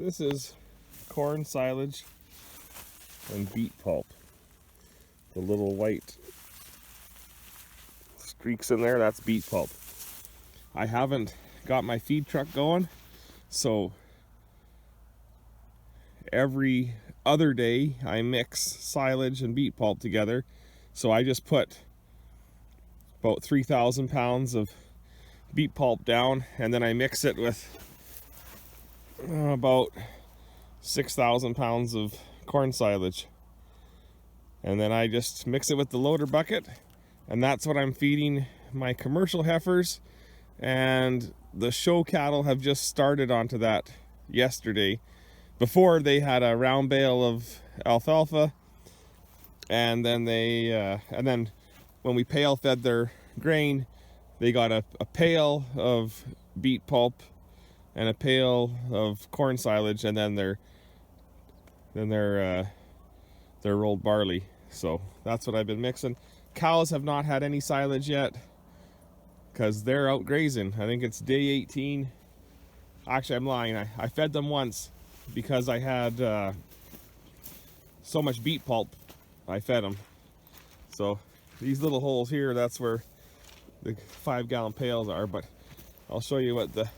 This is corn silage and beet pulp. The little white streaks in there, that's beet pulp. I haven't got my feed truck going, so every other day I mix silage and beet pulp together. So I just put about 3,000 pounds of beet pulp down, and then I mix it with about 6,000 pounds of corn silage, and then I just mix it with the loader bucket, and that's what I'm feeding my commercial heifers. And the show cattle have just started onto that yesterday. Before, they had a round bale of alfalfa, and then when we pail fed their grain, they got a pail of beet pulp and a pail of corn silage, and then their rolled barley. So that's what I've been mixing. Cows have not had any silage yet because they're out grazing. I think it's day 18. Actually, I'm lying. I fed them once because I had so much beet pulp. I fed them. So these little holes here, that's where the 5-gallon pails are, but I'll show you what the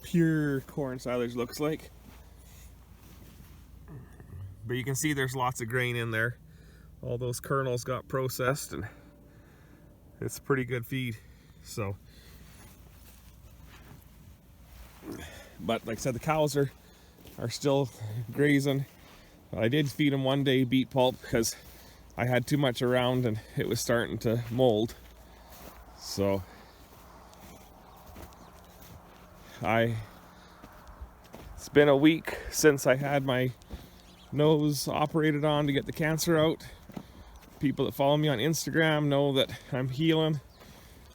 pure corn silage looks like. But you can see there's lots of grain in there. All those kernels got processed, and it's pretty good feed. So, but like I said, the cows are still grazing. I did feed them one day beet pulp because I had too much around and it was starting to mold. So it's been a week since I had my nose operated on to get the cancer out. People that follow me on Instagram know that I'm healing.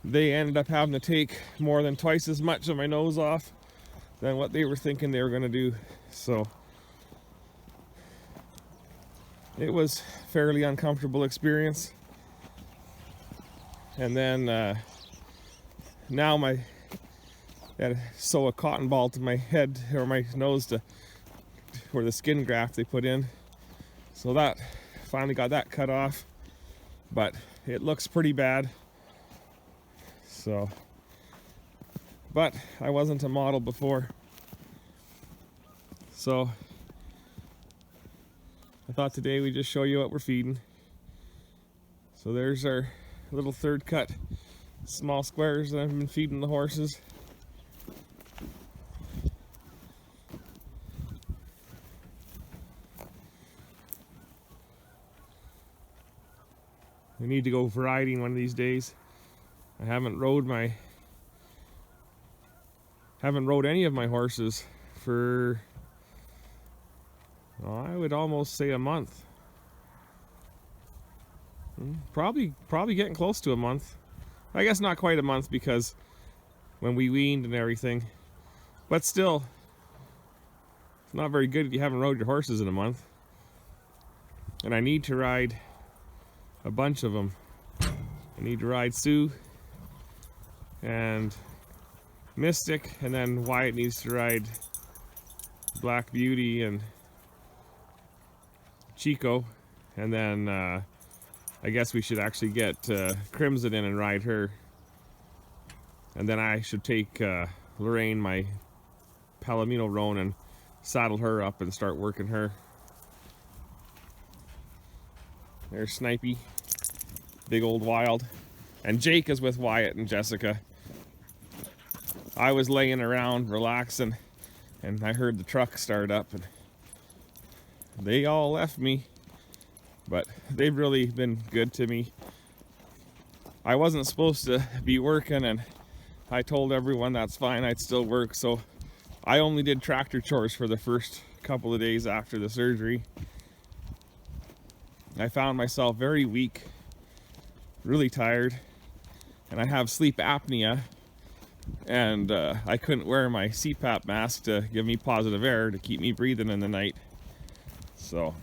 They ended up having to take more than twice as much of my nose off than what they were thinking they were going to do. So it was a fairly uncomfortable experience. And then now I had to sew a cotton ball to my head or my nose to where the skin graft they put in. So that finally got that cut off, but it looks pretty bad. So, but I wasn't a model before, so I thought today we'd just show you what we're feeding. So there's our little third cut small squares that I've been feeding the horses. We need to go riding one of these days. I haven't rode any of my horses for, well, I would almost say a month. Probably getting close to a month. I guess not quite a month because when we weaned and everything, but still, it's not very good if you haven't rode your horses in a month. And I need to ride a bunch of them. I need to ride Sue and Mystic, and then Wyatt needs to ride Black Beauty and Chico, and then I guess we should actually get Crimson in and ride her, and then I should take Lorraine, my Palomino roan, and saddle her up and start working her. There's Snipey, big old wild, and Jake is with Wyatt and Jessica. I was laying around relaxing, and I heard the truck start up, and they all left me, but they've really been good to me. I wasn't supposed to be working, and I told everyone that's fine, I'd still work, so I only did tractor chores for the first couple of days after the surgery. I found myself very weak, really tired, and I have sleep apnea, and I couldn't wear my CPAP mask to give me positive air to keep me breathing in the night. So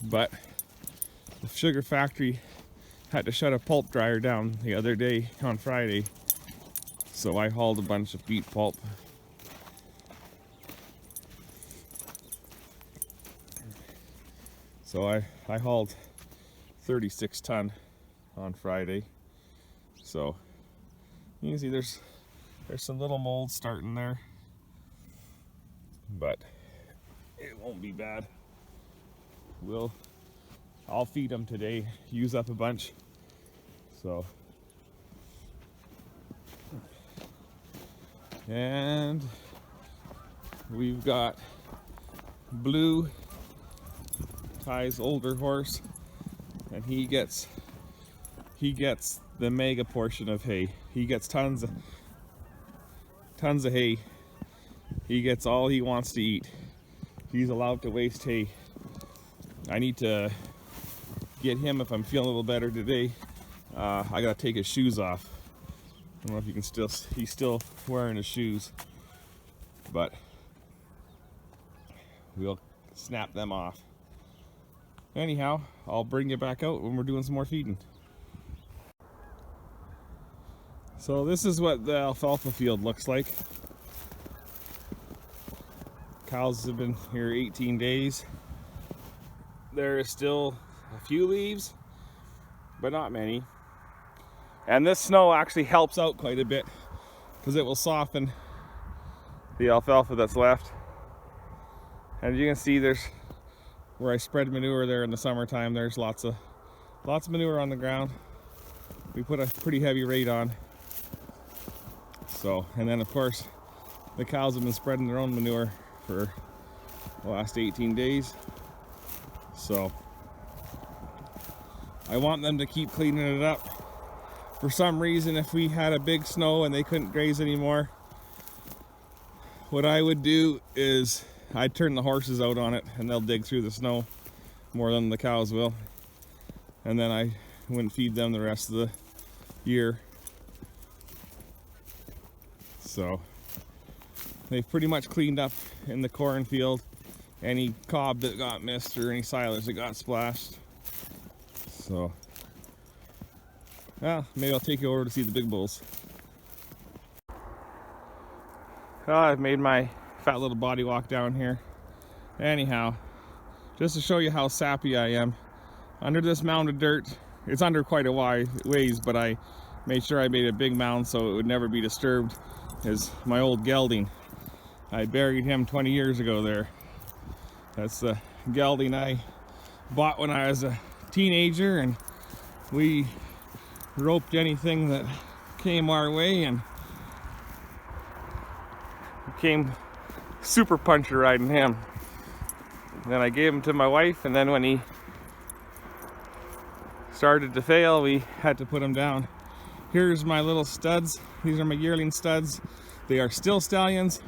but the sugar factory had to shut a pulp dryer down the other day on Friday So I hauled a bunch of beet pulp. So I hauled 36 ton on Friday. So you can see there's some little mold starting there, but it won't be bad. I'll feed them today, use up a bunch. So, and we've got Blue, Ty's older horse, and he gets the mega portion of hay. He gets tons of hay. He gets all he wants to eat. He's allowed to waste hay. I need to get him, if I'm feeling a little better today, I gotta take his shoes off. I don't know if you can he's still wearing his shoes, but we'll snap them off. Anyhow, I'll bring you back out when we're doing some more feeding. So this is what the alfalfa field looks like. Cows have been here 18 days. There is still a few leaves, but not many. And this snow actually helps out quite a bit because it will soften the alfalfa that's left. And you can see there's where I spread manure there in the summertime. There's lots of manure on the ground. We put a pretty heavy rate on. So, and then of course the cows have been spreading their own manure for the last 18 days. So I want them to keep cleaning it up. For some reason, if we had a big snow and they couldn't graze anymore, what I would do is I'd turn the horses out on it and they'll dig through the snow more than the cows will. And then I wouldn't feed them the rest of the year. So they've pretty much cleaned up in the cornfield any cob that got missed or any silage that got splashed. So, well, maybe I'll take you over to see the big bulls. Well, I've made my fat little body walk down here. Anyhow, just to show you how sappy I am, under this mound of dirt, it's under quite a ways, but I made sure I made a big mound so it would never be disturbed, is my old gelding. I buried him 20 years ago there. That's the gelding I bought when I was a teenager, and we roped anything that came our way and became super puncher riding him. Then I gave him to my wife, and then when he started to fail, we had to put him down. Here's my little studs. These are my yearling studs. They are still stallions.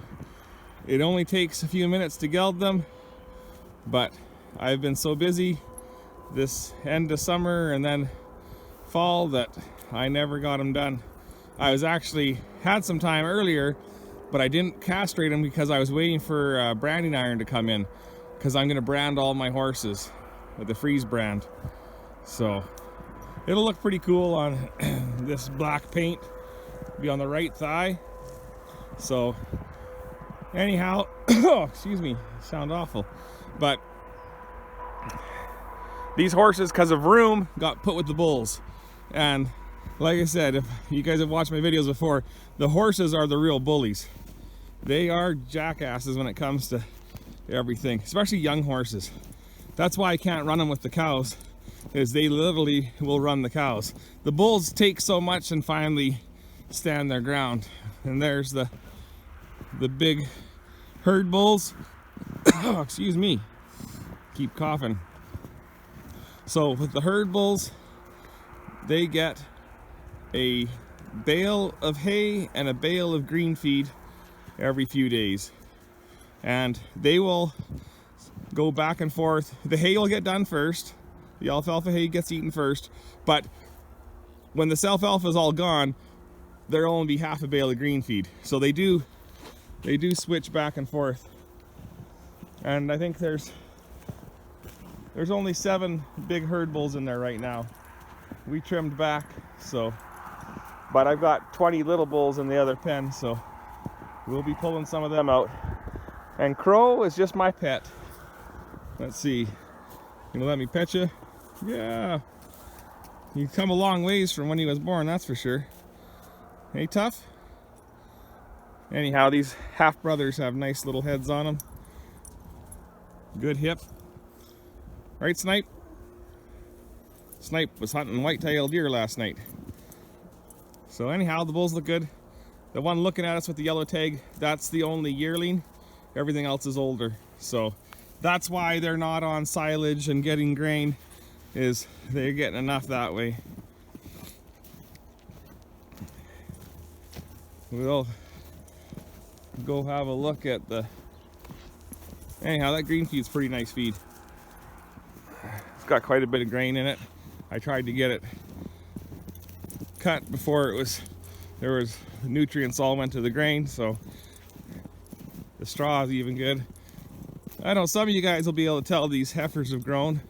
It only takes a few minutes to geld them, but I've been so busy this end of summer and then fall that I never got them done. I was actually had some time earlier, but I didn't castrate them because I was waiting for a branding iron to come in, because I'm going to brand all my horses with the freeze brand. So it'll look pretty cool on this black paint, be on the right thigh. So anyhow, oh, excuse me, sound awful. But these horses, because of room, got put with the bulls. And like I said, if you guys have watched my videos before, the horses are the real bullies. They are jackasses when it comes to everything, especially young horses. That's why I can't run them with the cows, is they literally will run the cows. The bulls take so much and finally stand their ground. And there's the big herd bulls. Oh, excuse me, keep coughing. So with the herd bulls, they get a bale of hay and a bale of green feed every few days, and they will go back and forth. The hay will get done first. The alfalfa hay gets eaten first, but when the alfalfa is all gone, there'll only be half a bale of green feed. So they do switch back and forth. And I think there's only 7 big herd bulls in there right now. We trimmed back, so But I've got 20 little bulls in the other pen, so we'll be pulling some of them out. And Crow is just my pet. Let's see. You gonna let me pet you? Yeah. You've come a long ways from when he was born, that's for sure. Hey, tough? Anyhow, these half-brothers have nice little heads on them. Good hip. Right, Snipe? Snipe was hunting white-tailed deer last night. So anyhow, the bulls look good. The one looking at us with the yellow tag, that's the only yearling. Everything else is older. So that's why they're not on silage and getting grain, is they're getting enough that way. We'll go have a look at the... Anyhow, that green feed's pretty nice feed. It's got quite a bit of grain in it. I tried to get it cut before there was nutrients all went to the grain, so the straw is even good. I know some of you guys will be able to tell these heifers have grown.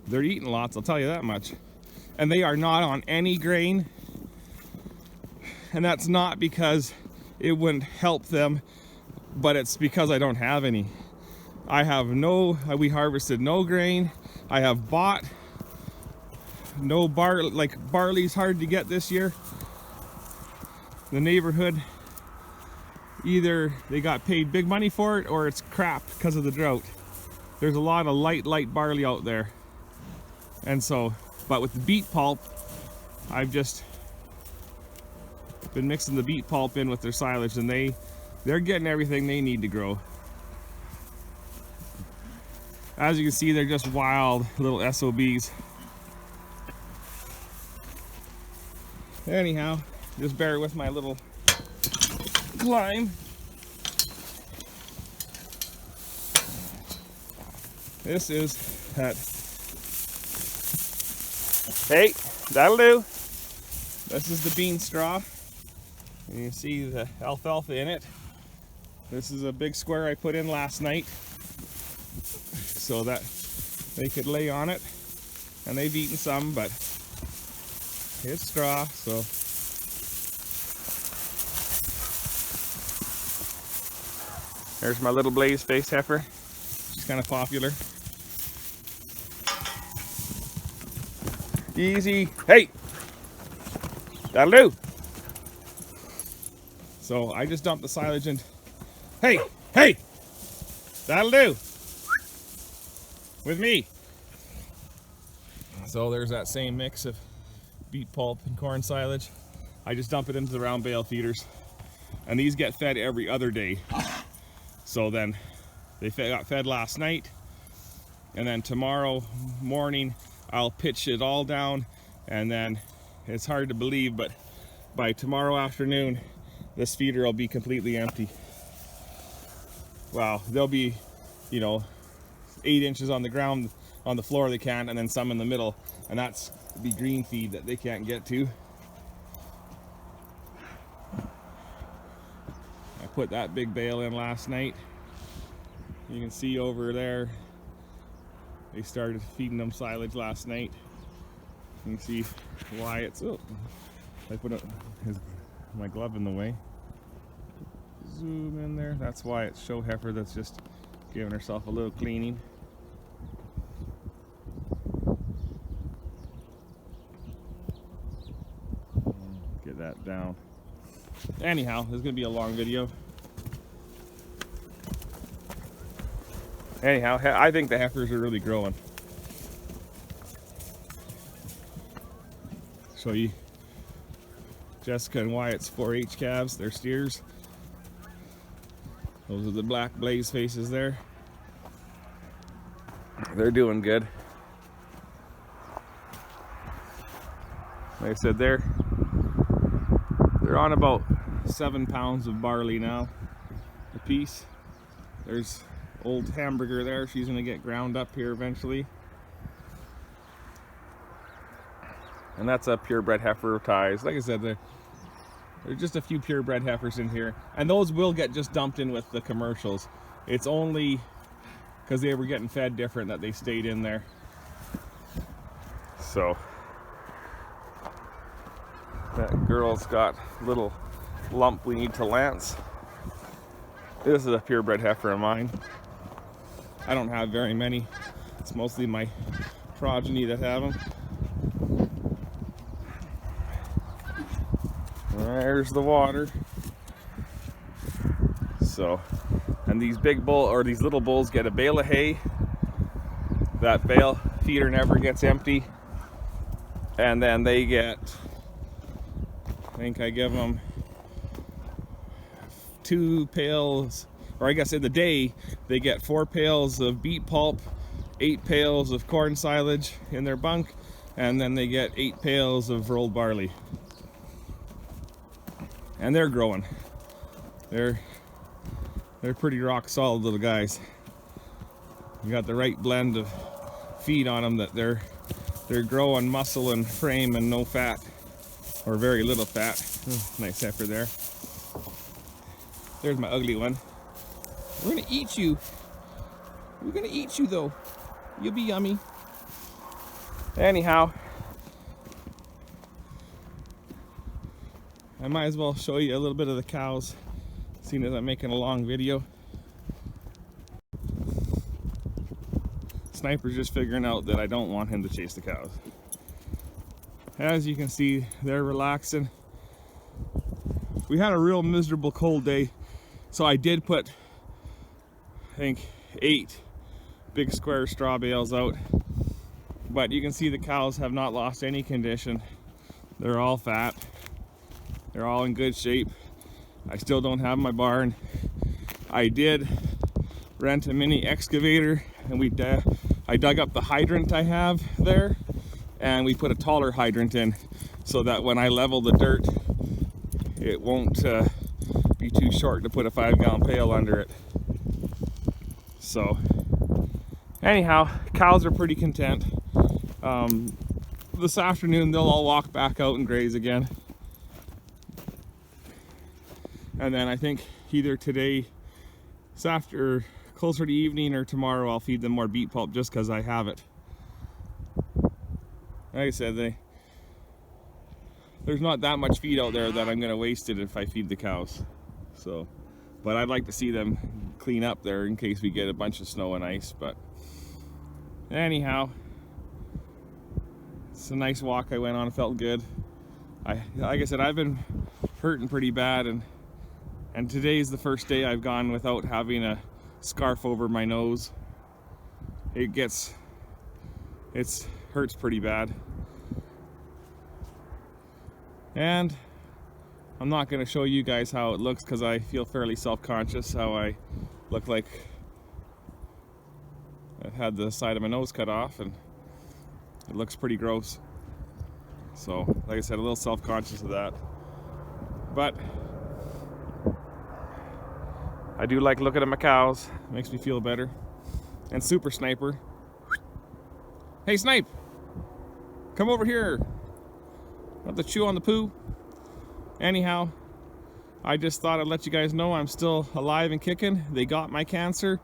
They're eating lots, I'll tell you that much. And they are not on any grain. And that's not because it wouldn't help them, but it's because I don't have any. We harvested no grain. I have bought no barley. Like, barley's hard to get this year. The neighborhood, either they got paid big money for it or it's crap because of the drought. There's a lot of light barley out there. And so, but with the beet pulp, I've just been mixing the beet pulp in with their silage, and they're getting everything they need to grow. As you can see, they're just wild little SOBs. Anyhow, just bear with my little climb. This is that. Hey, that'll do. This is the bean straw. And you can see the alfalfa in it. This is a big square I put in last night so that they could lay on it. And they've eaten some, but it's straw, so. There's my little blaze face heifer. She's kind of popular. Easy. Hey! That'll do. So I just dumped the silage in. Hey! Hey! That'll do. With me. So there's that same mix of beet pulp and corn silage. I just dump it into the round bale feeders. And these get fed every other day. So then they got fed last night. And then tomorrow morning I'll pitch it all down, and then it's hard to believe, but by tomorrow afternoon this feeder will be completely empty. Wow, there'll be, 8 inches on the ground, on the floor they can, and then some in the middle, and that's the green feed that they can't get to. I put that big bale in last night. You can see over there they started feeding them silage last night. You can see why it's... Oh, I put my glove in the way. Zoom in there. That's why it's show heifer that's just giving herself a little cleaning. Get that down. Anyhow, this is going to be a long video. Anyhow, I think the heifers are really growing. Show you Jessica and Wyatt's 4-H calves, they're steers. Those are the black blaze faces there. They're doing good. Like I said, they're on about 7 pounds of barley now a piece. There's old Hamburger there. She's gonna get ground up here eventually. And that's a purebred heifer ties. Like I said, There's just a few purebred heifers in here, and those will get just dumped in with the commercials. It's only because they were getting fed different that they stayed in there. So that girl's got a little lump we need to lance. This is a purebred heifer of mine. I don't have very many. It's mostly my progeny that have them. There's the water. So, and these big bull, or these little bulls, get a bale of hay. That bale feeder never gets empty. And then they get, I think I give them 2 pails, or I guess in the day they get 4 pails of beet pulp, 8 pails of corn silage in their bunk, and then they get 8 pails of rolled barley. And they're growing. They're pretty rock solid little guys. You got the right blend of feed on them that they're growing muscle and frame and no fat, or very little fat. Nice heifer there. There's my ugly one. We're gonna eat you. We're gonna eat you though. You'll be yummy. Anyhow, I might as well show you a little bit of the cows, seeing as I'm making a long video. Sniper's just figuring out that I don't want him to chase the cows. As you can see, they're relaxing. We had a real miserable cold day, so I did put, I think, 8 big square straw bales out. But you can see the cows have not lost any condition. They're all fat. They're all in good shape. I still don't have my barn. I did rent a mini excavator, and I dug up the hydrant I have there, and we put a taller hydrant in so that when I level the dirt, it won't be too short to put a 5-gallon pail under it. So anyhow, cows are pretty content. This afternoon they'll all walk back out and graze again. And then I think either today, after closer to evening, or tomorrow I'll feed them more beet pulp just because I have it. Like I said, there's not that much feed out there that I'm going to waste it if I feed the cows. So, but I'd like to see them clean up there in case we get a bunch of snow and ice. But anyhow, it's a nice walk I went on. It felt good. Like I said, I've been hurting pretty bad, and today's the first day I've gone without having a scarf over my nose. It hurts pretty bad. And I'm not going to show you guys how it looks because I feel fairly self-conscious how I look like I've had the side of my nose cut off, and it looks pretty gross. So, like I said, a little self-conscious of that. But I do like looking at my cows. It makes me feel better. And Super Sniper. Hey, Snipe! Come over here. Want to chew on the poo? Anyhow, I just thought I'd let you guys know I'm still alive and kicking. They got my cancer.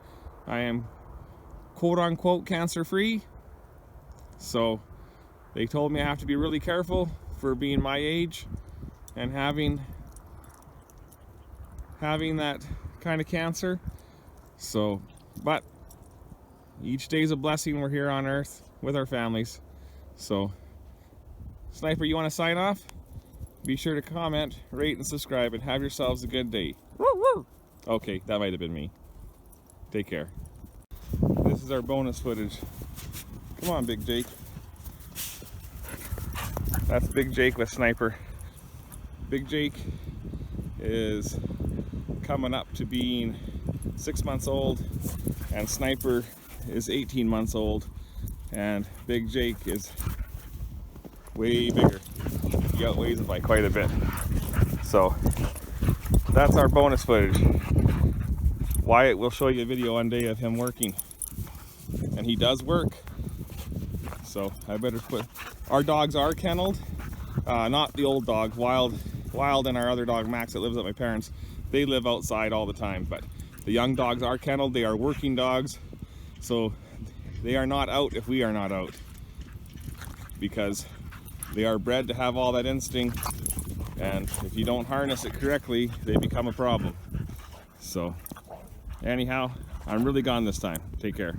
I am quote-unquote cancer-free. So they told me I have to be really careful for being my age and having that kind of cancer. So, but each day's a blessing. We're here on earth with our families. So, Sniper, you want to sign off? Be sure to comment, rate, and subscribe, and have yourselves a good day. Woo woo! Okay, that might have been me. Take care. This is our bonus footage. Come on, Big Jake. That's Big Jake with Sniper. Big Jake is coming up to being 6 months old, and Sniper is 18 months old, and Big Jake is way bigger. He outweighs it by quite a bit. So that's our bonus footage. Wyatt will show you a video one day of him working, and he does work. So I better put, our dogs are kenneled, not the old dog, Wild Wild and our other dog Max that lives at my parents', they live outside all the time. But the young dogs are kenneled, they are working dogs, so they are not out if we are not out, because they are bred to have all that instinct, and if you don't harness it correctly, they become a problem. So anyhow, I'm really gone this time. Take care.